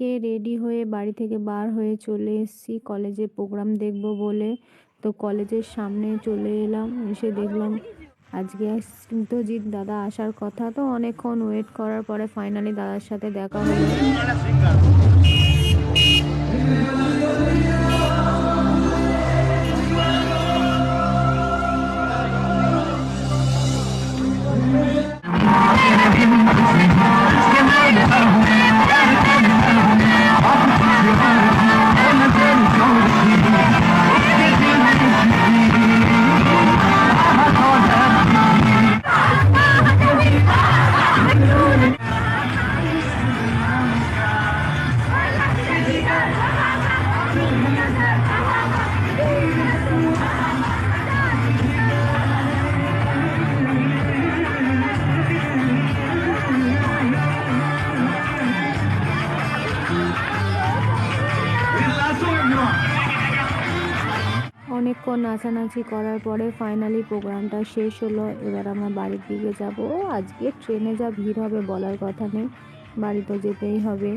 আজকে রেডি হয়ে বাড়ি থেকে বার হয়ে চলে এসেছি কলেজে প্রোগ্রাম দেখব বলে। তো কলেজের সামনে চলে এলাম, এসে দেখলাম আজকে স্মিতজিৎ দাদা আসার কথা। তো অনেকক্ষণ ওয়েট করার পরে ফাইনালি দাদার সাথে দেখা হলো। অনেকক্ষণ নাচানাচি করার পরে ফাইনালি প্রোগ্রামটা শেষ হলো। এবার আমরা বাড়ির দিকে যাব। আজকে ট্রেনে যা ভিড় হবে বলার কথা নেই, বাড়ি তো যেতেই হবে।